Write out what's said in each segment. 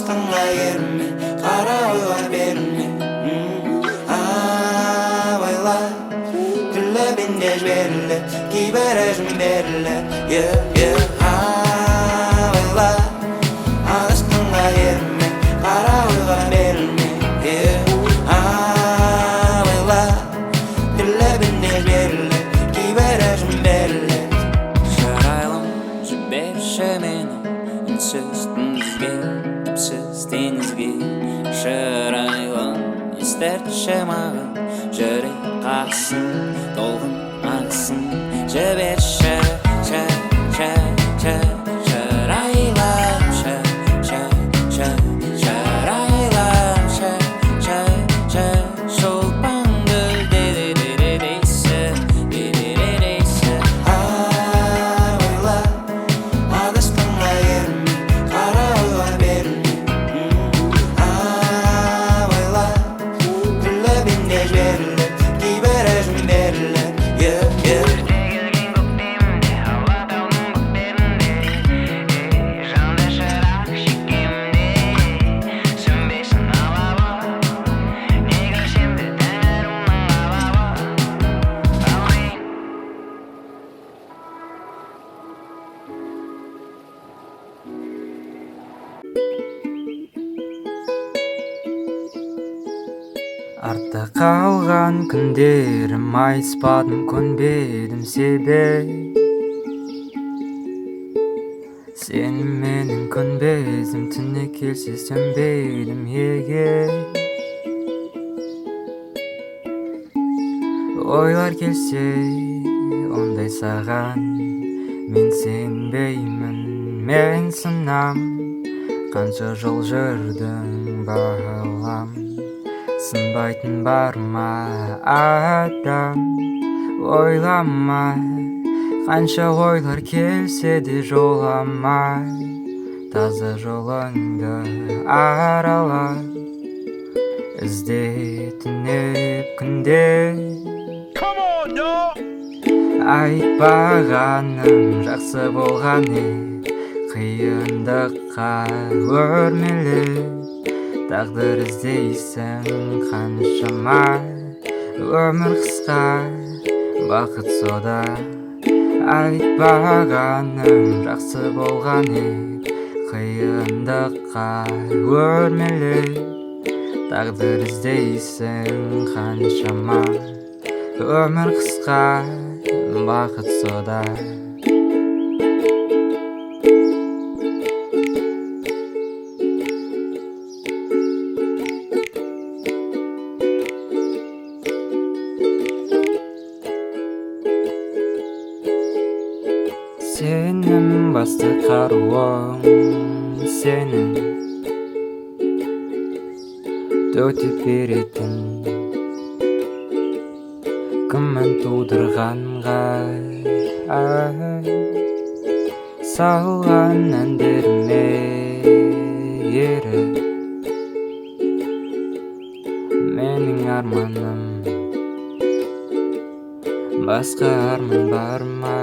Adastыңа ерме, қара ойға берме. Ойла, күлі бенде жберлі, кейбірі жымберлі. Ойла, adastыңа ерме, қара ойға берме. Ойла, күлі бенде жберлі, кейбірі жымберлі. Шырайлым жіберші мені, үнсіз түнізге, түпсіз теңізге. Шырайлым естертші маған, жүрек қақсын, толғын ақсын. Жіберші, шырайлым, шырайлым, шолпан гүл дедедедейсі. Ойла, адастыңа ерме, қара ойға берме. Ойла, күлі бенде жберлі, кейбірі жымберлі. Артта қалған күндерім, айтыспадым, көнбедім себеп. Сен менің көнбезім, түні келсе сөнбедім егер. Ойлар келсе ондай саған, мен сенбеймін, мен сынам. Қанша жол жүрдің балам, сынбайтын бар ма адам? Ойламай, қанша ойлар келсе де жоламай, таза жолыңды арала, ізде түнеп күнде. Айтпағаным жақсы болған қиындыққа өрмелі. Тағдыр іздейсің қаншама, өмір қысқа, бақыт сода. Айтпағаным жақсы болған қиындыққа өрмелі. Тағдыр іздейсің қаншама, өмір қысқа, бақыт сода. Сенің басты қаруың, сенің төтеп беретін, күмән тудырғанға салған әндеріме еріп. Менің арманым, басқа арман бар ма?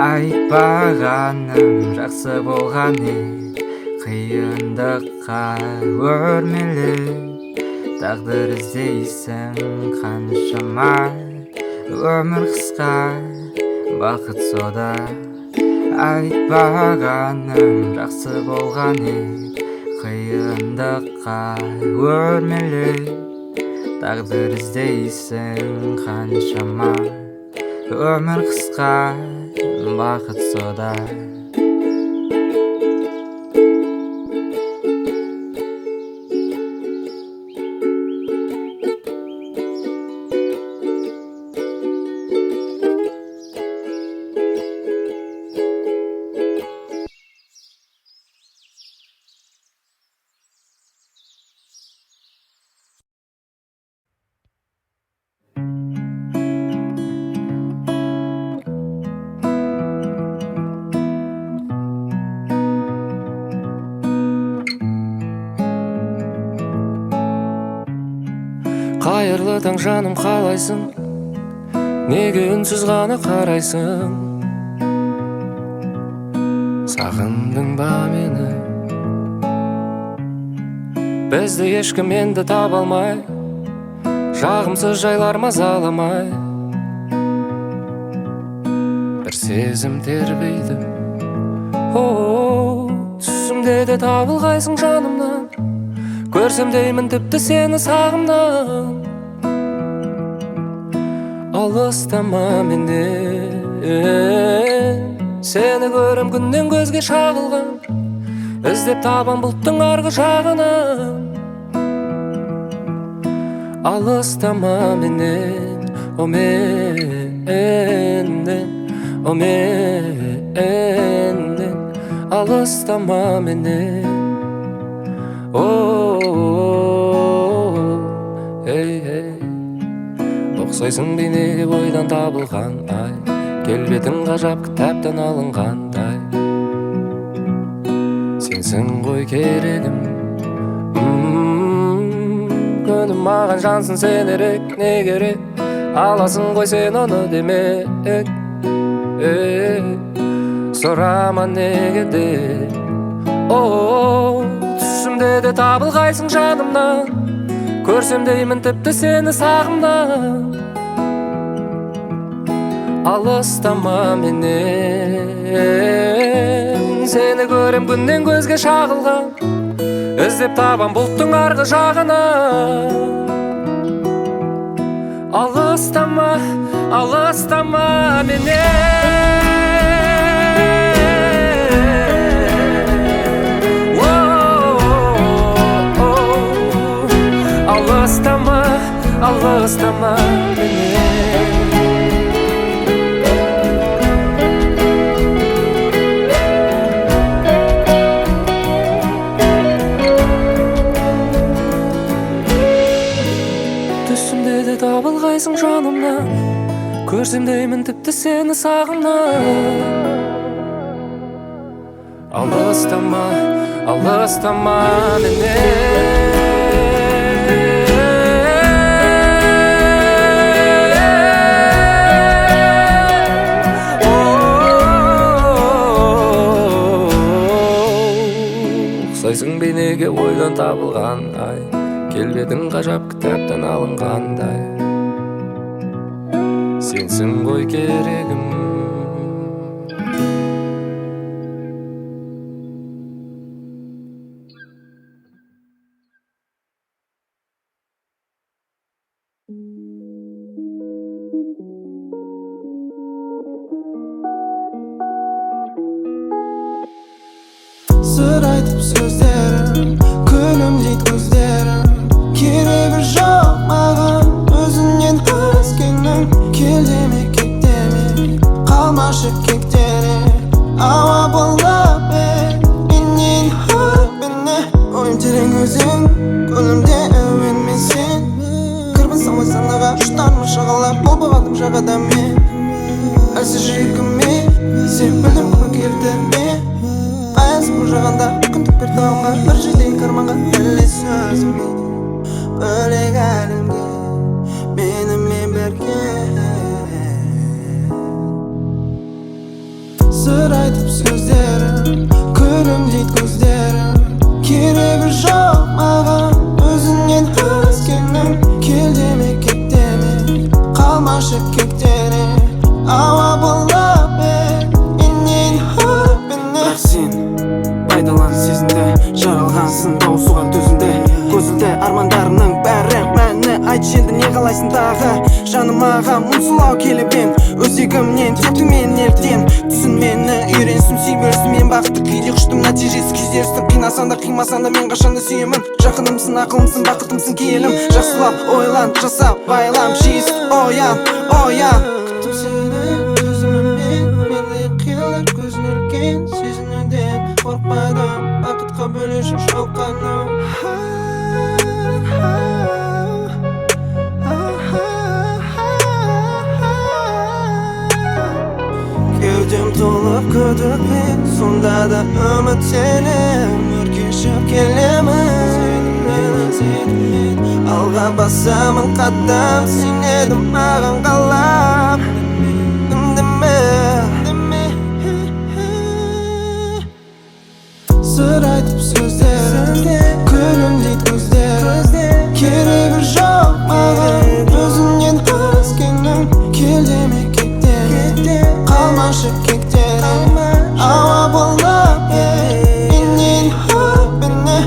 Айтпағаным жақсы болған қиындыққа өрмелі. Тағдыр іздейсің қаншама, өмір қысқа, бақыт сода. Айтпағаным жақсы болған қиындыққа өрмелі. Тағдыр іздейсің қаншама, өмір қысқа, бақыт сода. Қайырлы таң жаным, қалайсың? Неге үнсіз ғана қарайсың? Сағындың ба мені? Бізді ешкім енді таба алмай, жағымсыз жайлар мазаламай. Бір сезім тербейді, түсімде де табылғайсың жанымнан. Көрсем деймін тіпті сені сағымнан. Алыстама менен, сені көрем күннен көзге шағылған. Іздеп табам бұлттың арғы жағынан. Алыстама менен, о менен, о менен. Алыстама менен, ұқсайсың бейнеге бойдан табылған ай, келбетің ғажап кітаптан алынғандай. Сенсің ғой керегім, күнім маған жансың сен ерек, не керек? Аласың ғой сен оны демек, сұрама неге де. Түсімде де табылғайсың жанымнан, көрсем деймін тіпті сені сағымнан. Алыстама менен, сені көрем күннен көзге шағылған. Іздеп табам бұлттың арғы жағынан. Алыстама, алыстама менен. Алыстама, алыстама менен. Түсімде де табылғайсың жанымнан, көрсем деймін тіпті сені сағымнан. Алыстама, алыстама менен. Ұқсайсың бейнеге ойдан табылған ай, келбетің ғажап кітаптан алынғандай. Сенсің ғой керегім. Sır aytıp sözlerim, külüm deyt gözlerim. Keregi жоқ маған өзіңнен өзгенің. Келдеме кеттеме, қалмашы кектере. Ауа болып менен өпіне. Ойым терең өзің, көңілімде әуенмен сен. Кірбін самай санаға, ұштармын шағалап, бол бағадым жағада мен. Әлсіз жүрегіме, сен білдің күн келдірме. Аясың бұл жағанда, күндік бір тауға, бір жерден қарманға. Әлі сөзіме, бөлек әлемге, менімен бірге. Сыр айтып сөздерім, күлім дейт көздерім. Керегі жоқ маған өзіңнен өзгенің. Келдеме кеттеме, қалмашы кектере. Ауа болып менен өпіне. Сен пайдалан сезімді, жаралғансың таусуға төзімді. Көзілді армандарының бәрі мәні, айт енді не қалайсың тағы. Жаным маған мұңсылау келіп ем, өзегімнен тептің мен неліктен. Түсін мені үйренсім сүйберсім, мен бақытты күйде құштым, нәтижесі күйзерістің. Қинасан да қимасан да мен қашанда сүйемін. Жақынымсың, ақылымсың, бақытымсың келім. Жақсылап ойлан, жасап байлам, жиыс оян, оян. Күттім сені өзіммен, менде қиялар көзін өлген. Сезінуден қорқпадым, бақытқа бөлешіп шалқаным. Кеудем толып күдікпен, сонда да үміттенем. Өркешіп келемін, сенімен алға басамын қадам. Сен едің маған қалап, үндеме. sır aytıp sözler Gülümdeyt gözler Keregi жоқ mağan Özünden özgenim Kel demek kettem Kalmaşı ketterim Ava bollap Menden hubbini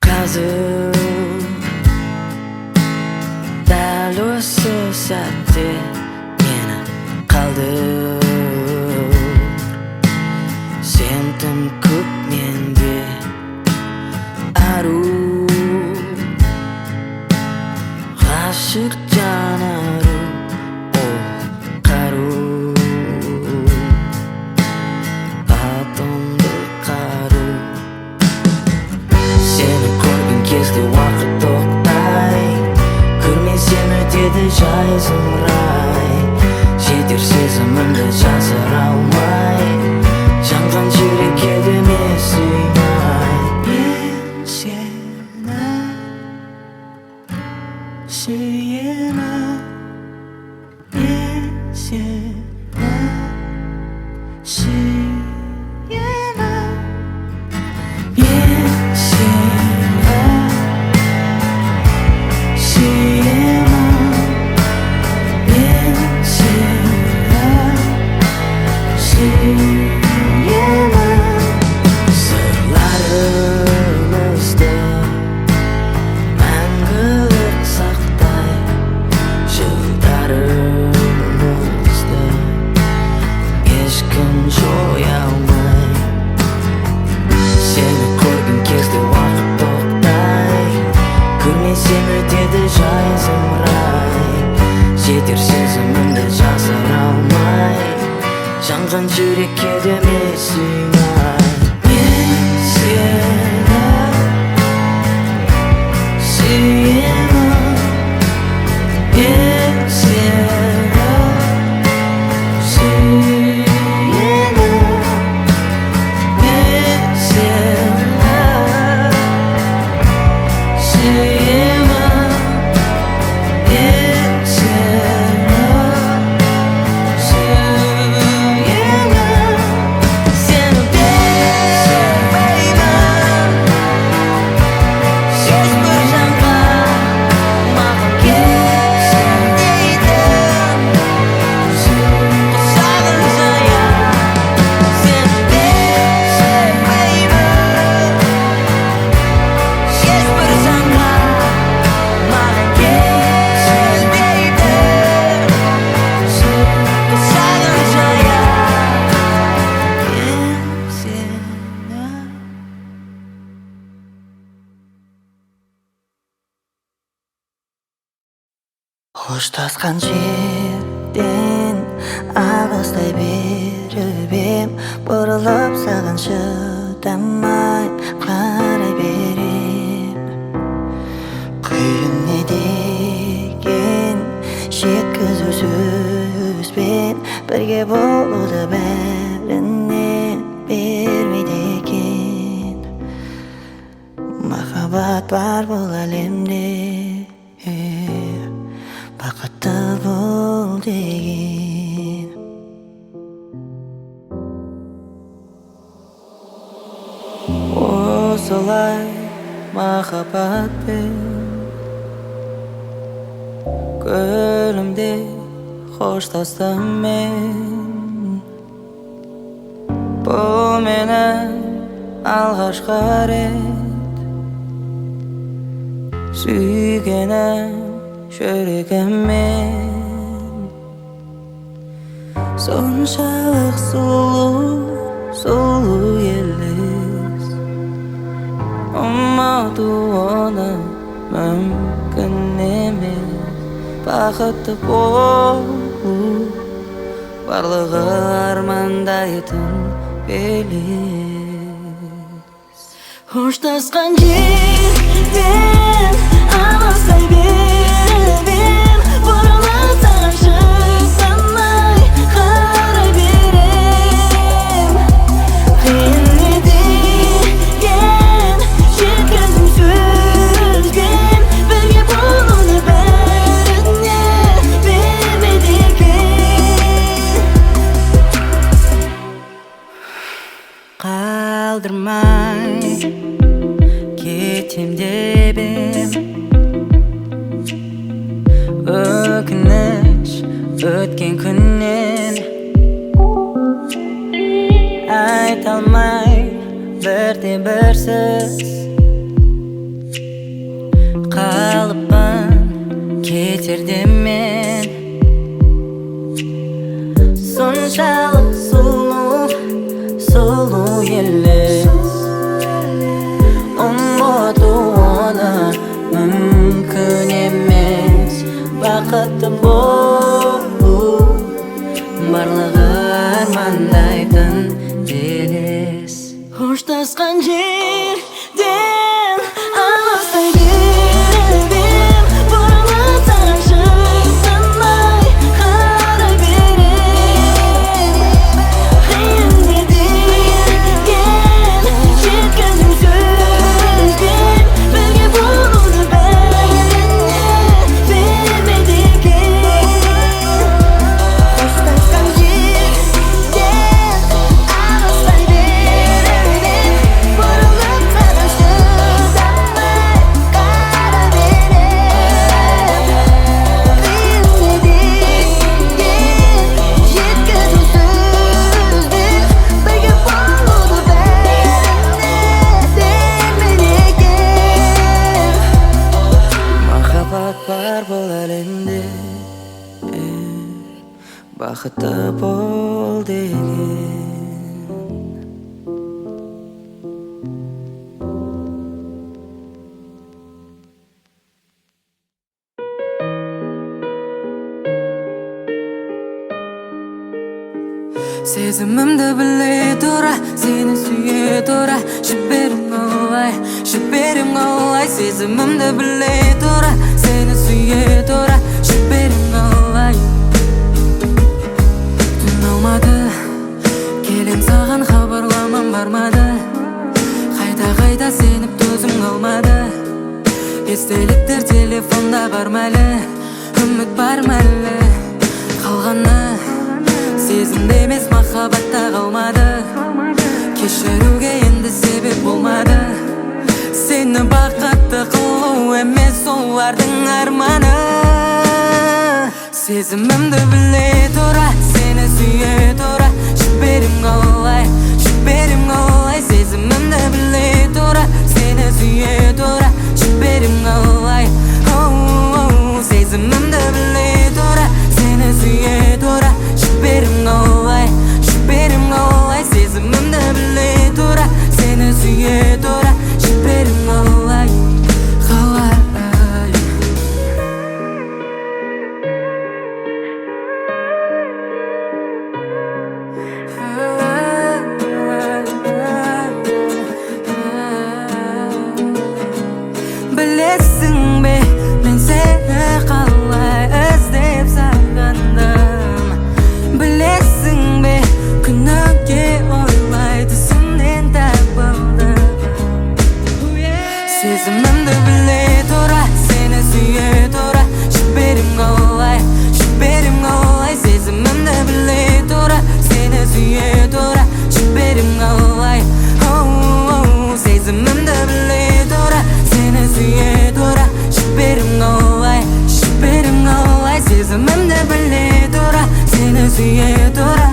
Қазір дәл осы сәтте мені қалдыр Сен тым көп менде ару ғашық жан ару ол қару атымды қару Seni көрген кезде уақыт тоқтай Көрмесем өтеді жай зымырай Жетер сезімімді жасыра алмай Жанған жүрекке деме сыймай Мен сені сүйемін Мен сені сүйемін Мен сені сүйемін Мен сені сүйемін Сырларымызды мәңгілік сақтай Жылдарымызды ешкім жоя алмай Seni көрген кезде уақыт тоқтай Көрмесем өтеді жай зымырай Жетер сезімімді жасыра алмай Жанған жүрекке деме сыймай Мен сені сүйемін Мен сені сүйемін Мен сені сүйемін Мен сені сүйемін Сені бермеймін Ешбір жанға маған келсін дейді Құшағын жая Сені бермеймін Ешбір жанға маған келмейді Құшағын жая Мен сені Қоштасқан жерден ағыстай беріп ем Бұрылып саған шыдамай қарай берем Құйын не деген жеткізу сөзбен Бірге болуды бәрінен бермейді екен Махаббат бар бұл әлемде бақытты бол деген Осылай махаббатпен Көлімде қоштастым мен Бұл менің алғашқы рет Сүйгенім жүрегіммен Соншалық сұлу елес Ұмыту оны мүмкін емес Бақытты бол Барлығы армандайтын белес. Хоштасқан жерден алыстай берем, бұрылып саған шықсамай қарай берем. Қиын не деген жеткізім сөзбен, бірге болуды бәріне бермеді екен. Қалдырмай кетем деп ем, өкініш өткен күннен. Айта алмай бірде бір сөз, қалыппын кетерде мен. Соншалық сұлу елес, ұмыту оны мүмкін емес. Бақытты болу барлығы армандайтын белес. Хоштасқан жерден алыстай берем, бұрылып саған шықсамай қарай берем. Қиын не деген жеткізім сөзбен, бірге болуды бәріне бермеді екен. Хоштасқан жерден алыстай берем, бұрылып саған шықсамай қарай берем. Қиын не деген жеткізім сөзбен, бірге болуды бәріне бермеді екен. Махаббат бар бұл әлемде, бақытты бол деген. Сезімімді біле тұра, сені сүйе тұра, жіберем қалай. Сезімімді біле тұра, сені сүйе тұра, жіберем қалай. Түн алмады, келем саған хабарламам бармады. Қайта сеніп төзім қалмады. Естеліктер телефонда бар мәлі, үміт бар мәлі. Қалғаны сезімде емес, махаббатта қалмады. Кешіруге енді себеп болмады. Сені бақытты қылу емес олардың арманы. Сезімімді біле тұра, сені сүйе тұра, жіберем қалай. Сезімімді біле тұра, сені сүйе тұра, жіберем қалай. Сезімімді біле тұра, сені сүйе тұра, жіберем қалай. Сезімімді біле тұра, сені сүйе тұра, жіберем қалай. Білесің бе, мен сені қалай іздеп сағындым. Білесің бе, күніге ойлай түсімнен табылдым. Сезімімді біле тұра, сені сүйе тұра, жіберем қалай. Сезімімді біле тұра, сені сүйе тұра, жіберем қалай. Сезімімді біле тұра, сені сүйе тұра, жіберем қалай. Сезімімді біле тұра, сені сүйе тұра,